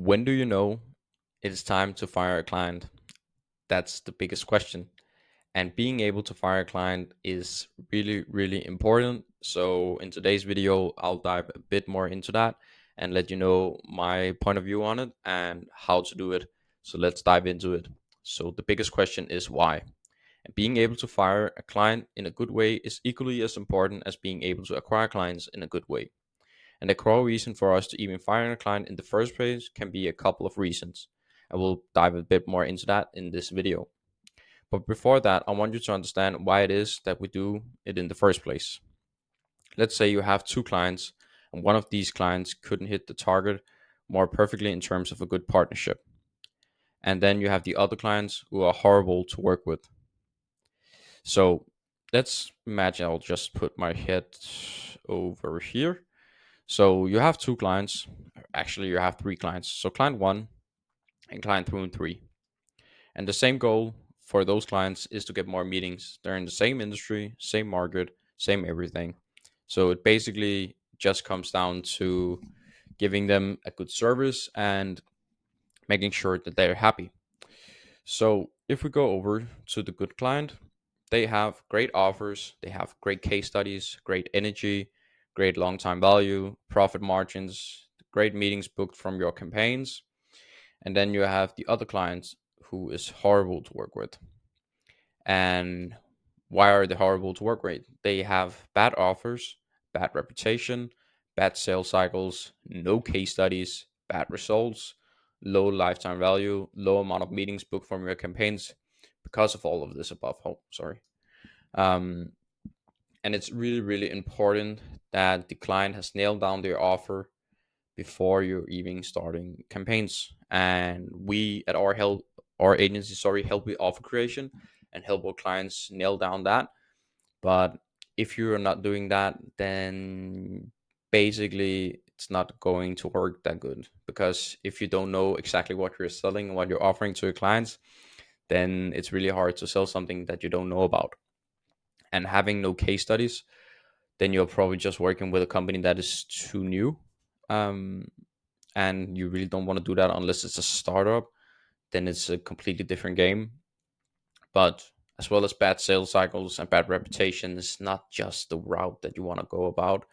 When do you know it is time to fire a client? That's the biggest question. And being able to fire a client is really, really important. So, in today's video, I'll dive a bit more into that and let you know my point of view on it and how to do it. So, let's dive into it. So, the biggest question is why? And being able to fire a client in a good way is equally as important as being able to acquire clients in a good way. And the core reason for us to even fire a client in the first place can be a couple of reasons. I will dive a bit more into that in this video. But before that, I want you to understand why it is that we do it in the first place. Let's say you have two clients, and one of these clients couldn't hit the target more perfectly in terms of a good partnership. And then you have the other clients who are horrible to work with. So let's imagine I'll just put my head over here. So you have two clients. Actually, you have three clients. So client one and client two and three. And the same goal for those clients is to get more meetings. They're in the same industry, same market, same everything. So it basically just comes down to giving them a good service and making sure that they're happy. So if we go over to the good client, they have great offers, they have great case studies, great energy, great long time value, profit margins, great meetings booked from your campaigns. And then you have the other clients who is horrible to work with. And why are they horrible to work with? They have bad offers, bad reputation, bad sales cycles, no case studies, bad results, low lifetime value, low amount of meetings booked from your campaigns because of all of this above. Oh, sorry. Um, and it's really, really important that the client has nailed down their offer before you're even starting campaigns. And we at our agency, sorry, help with offer creation and help our clients nail down that. But if you're not doing that, then basically it's not going to work that good, because if you don't know exactly what you're selling and what you're offering to your clients, then it's really hard to sell something that you don't know about. And having no case studies, then you're probably just working with a company that is too new. Um, and you really don't want to do that unless it's a startup. Then it's a completely different game. But as well as bad sales cycles and bad reputation is not just the route that you want to go about.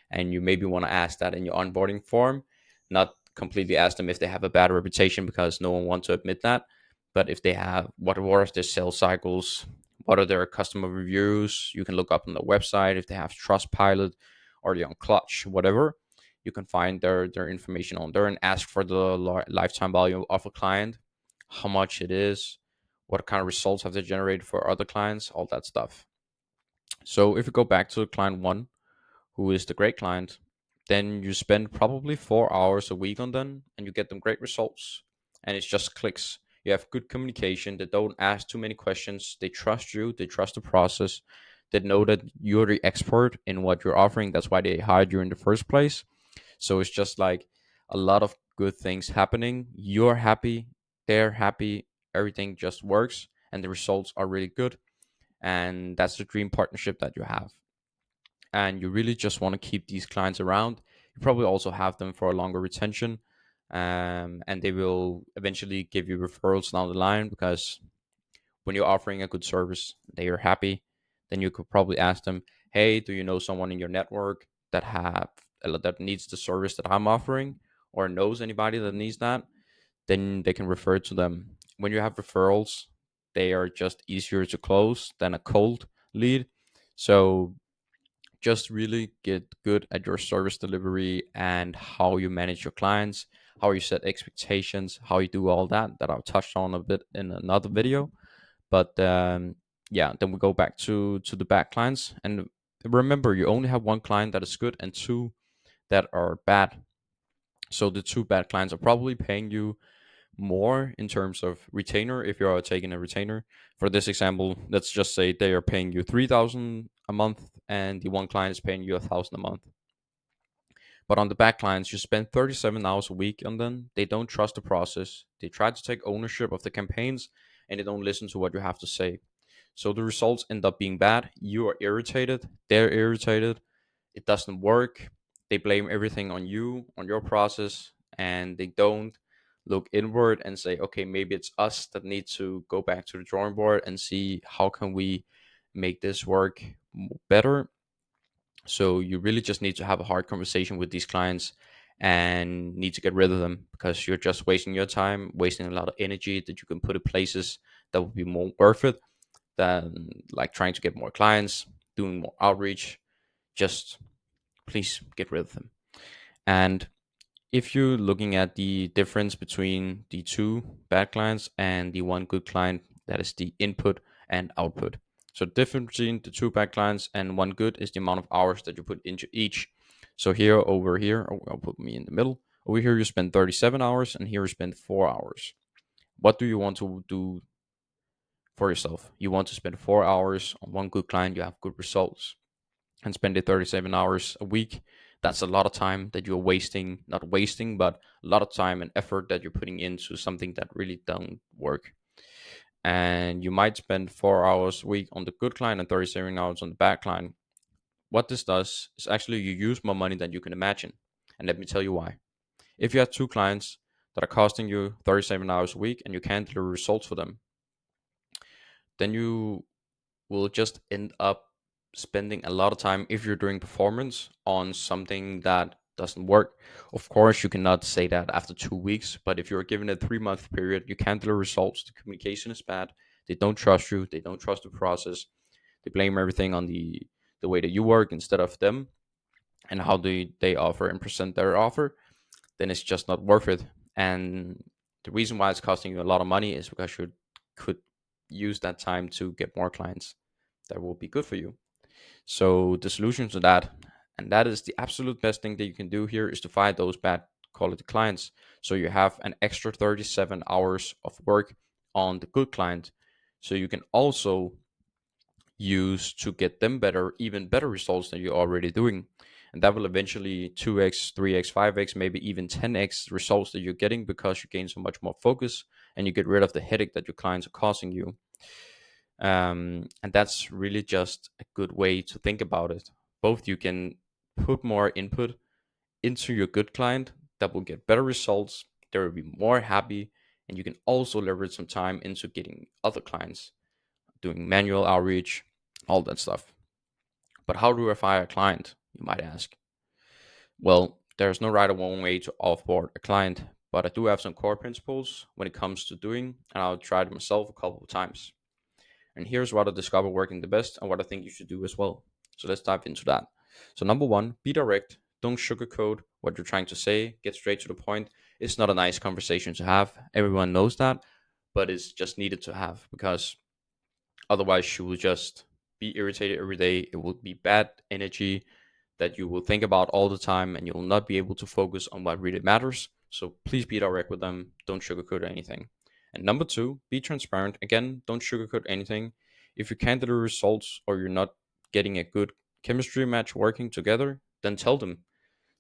And you maybe want to ask that in your onboarding form, not completely ask them if they have a bad reputation, because no one wants to admit that. But if they have, what are their sales cycles? What are their customer reviews? You can look up on the website if they have Trustpilot or they're on Clutch, whatever. You can find their information on there and ask for the lifetime value of a client, how much it is, what kind of results have they generated for other clients, all that stuff. So if you go back to client one, who is the great client, then you spend probably 4 hours a week on them and you get them great results. And it's just clicks. You have good communication. They don't ask too many questions. They trust you. They trust the process. They know that you're the expert in what you're offering. That's why they hired you in the first place. So it's just like a lot of good things happening. You're happy. They're happy. Everything just works and the results are really good. And that's the dream partnership that you have. And you really just want to keep these clients around. You probably also have them for a longer retention. And they will eventually give you referrals down the line, because when you're offering a good service, they are happy. Then you could probably ask them, hey, do you know someone in your network that needs the service that I'm offering, or knows anybody that needs that? Then they can refer to them. When you have referrals, they are just easier to close than a cold lead. So just really get good at your service delivery and how you manage your clients, how you set expectations, how you do all that I've touched on a bit in another video. But yeah, then we go back to the bad clients. And remember, you only have one client that is good and two that are bad. So the two bad clients are probably paying you more in terms of retainer. If you are taking a retainer, for this example, let's just say they are paying you 3,000 a month and the one client is paying you 1,000 a month. But on the back clients, you spend 37 hours a week on them. They don't trust the process. They try to take ownership of the campaigns and they don't listen to what you have to say. So the results end up being bad. You are irritated. They're irritated. It doesn't work. They blame everything on you, on your process, and they don't look inward and say, okay, maybe it's us that need to go back to the drawing board and see how can we make this work better. So you really just need to have a hard conversation with these clients and need to get rid of them, because you're just wasting your time, wasting a lot of energy that you can put in places that would be more worth it than like trying to get more clients, doing more outreach. Just please get rid of them. And if you're looking at the difference between the two bad clients and the one good client, that is the input and output. So the difference between the two bad clients and one good is the amount of hours that you put into each. So here, over here, I'll put me in the middle. Over here, you spend 37 hours, and here you spend 4 hours. What do you want to do for yourself? You want to spend 4 hours on one good client, you have good results, and spend it 37 hours a week. That's a lot of time that you're wasting, not wasting, but a lot of time and effort that you're putting into something that really don't work. And you might spend 4 hours a week on the good client and 37 hours on the bad client. What this does is actually you use more money than you can imagine. And let me tell you why. If you have two clients that are costing you 37 hours a week and you can't deliver results for them, then you will just end up spending a lot of time, if you're doing performance, on something that doesn't work. Of course, you cannot say that after 2 weeks, but if you're given a 3 month period, you can't deliver results, the communication is bad, they don't trust you, they don't trust the process, they blame everything on the way that you work instead of them and how they offer and present their offer, then it's just not worth it. And the reason why it's costing you a lot of money is because you could use that time to get more clients that will be good for you. So the solution to that, and that is the absolute best thing that you can do here, is to find those bad quality clients. So you have an extra 37 hours of work on the good client. So you can also use to get them better, even better results than you're already doing. And that will eventually 2x, 3x, 5x, maybe even 10x results that you're getting, because you gain so much more focus and you get rid of the headache that your clients are causing you. And that's really just a good way to think about it. Both you can put more input into your good client that will get better results, they will be more happy, and you can also leverage some time into getting other clients, doing manual outreach, all that stuff. But how do I fire a client, you might ask? Well, there's no right or wrong way to offboard a client, but I do have some core principles when it comes to doing, and I'll try it myself a couple of times. And here's what I discovered working the best and what I think you should do as well. So let's dive into that. So, number one, be direct. Don't sugarcoat what you're trying to say. Get straight to the point. It's not a nice conversation to have. Everyone knows that, but it's just needed to have, because otherwise you will just be irritated every day. It will be bad energy that you will think about all the time, and you will not be able to focus on what really matters. So please be direct with them. Don't sugarcoat anything. And number two, be transparent. Again, don't sugarcoat anything. If you can't deliver results, or you're not getting a good chemistry match working together, then tell them.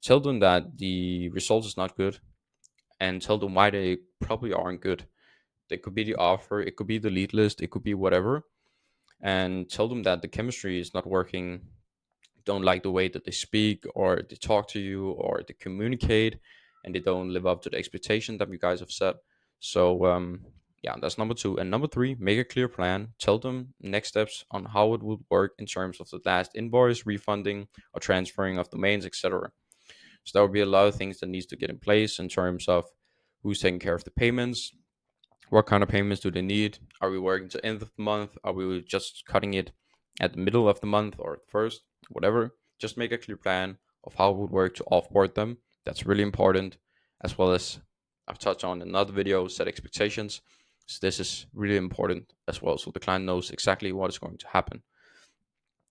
Tell them that the result is not good, and tell them why they probably aren't good. It could be the offer, it could be the lead list, it could be whatever. And tell them that the chemistry is not working, don't like the way that they speak or they talk to you or they communicate, and they don't live up to the expectation that you guys have set. So yeah, that's number two. And number three, make a clear plan. Tell them next steps on how it would work in terms of the last invoice, refunding, or transferring of domains, etc. So there will be a lot of things that needs to get in place in terms of who's taking care of the payments, what kind of payments do they need? Are we working to end of the month? Are we just cutting it at the middle of the month or first? Whatever. Just make a clear plan of how it would work to offboard them. That's really important. As well as I've touched on in another video, set expectations. So this is really important as well. So the client knows exactly what is going to happen.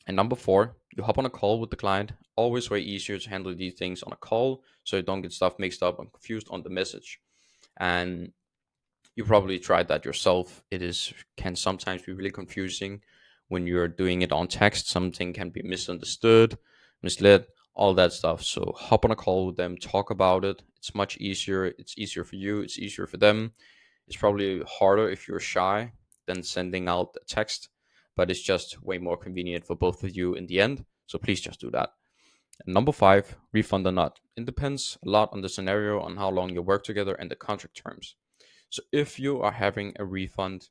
And number four, you hop on a call with the client. Always way easier to handle these things on a call, so you don't get stuff mixed up and confused on the message. And you probably tried that yourself. It is can sometimes be really confusing when you're doing it on text. Something can be misunderstood, misled, all that stuff. So hop on a call with them, talk about it. It's much easier. It's easier for you. It's easier for them. It's probably harder if you're shy than sending out a text, but it's just way more convenient for both of you in the end. So please just do that. And number five, refund or not. It depends a lot on the scenario, on how long you work together, and the contract terms. So if you are having a refund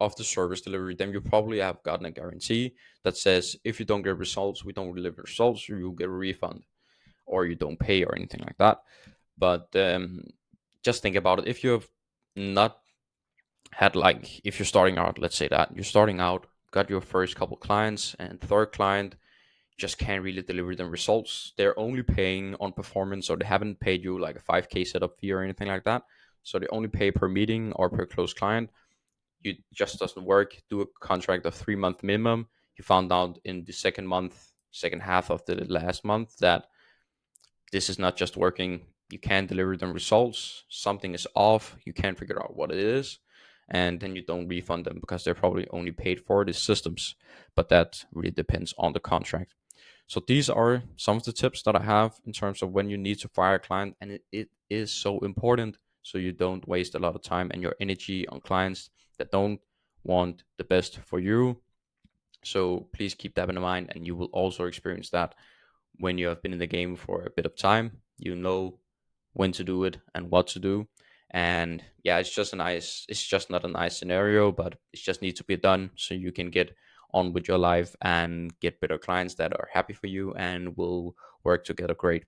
of the service delivery, then you probably have gotten a guarantee that says if you don't get results, we don't deliver results, you get a refund, or you don't pay or anything like that. But just think about it. If you have not had, like, if you're starting out, let's say that you're starting out, got your first couple clients, and third client just can't really deliver them results. They're only paying on performance, so they haven't paid you like a 5K setup fee or anything like that. So they only pay per meeting or per closed client. It just doesn't work. Do a contract of 3 month minimum. You found out in the second month, second half of the last month, that this is not just working. You can't deliver them results. Something is off. You can't figure out what it is. And then you don't refund them because they're probably only paid for the systems. But that really depends on the contract. So these are some of the tips that I have in terms of when you need to fire a client. And it is so important, so you don't waste a lot of time and your energy on clients that don't want the best for you. So please keep that in mind, and you will also experience that when you have been in the game for a bit of time. You know when to do it and what to do. And yeah, it's just not a nice scenario, but it just needs to be done so you can get on with your life and get better clients that are happy for you and will work together great.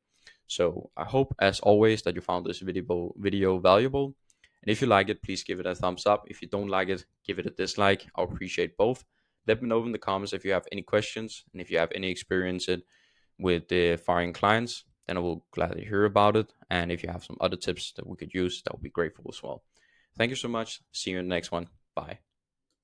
So I hope, as always, that you found this video valuable. And if you like it, please give it a thumbs up. If you don't like it, give it a dislike. I'll appreciate both. Let me know in the comments if you have any questions and if you have any experience with the firing clients, then I will gladly hear about it. And if you have some other tips that we could use, that would be grateful as well. Thank you so much. See you in the next one. Bye.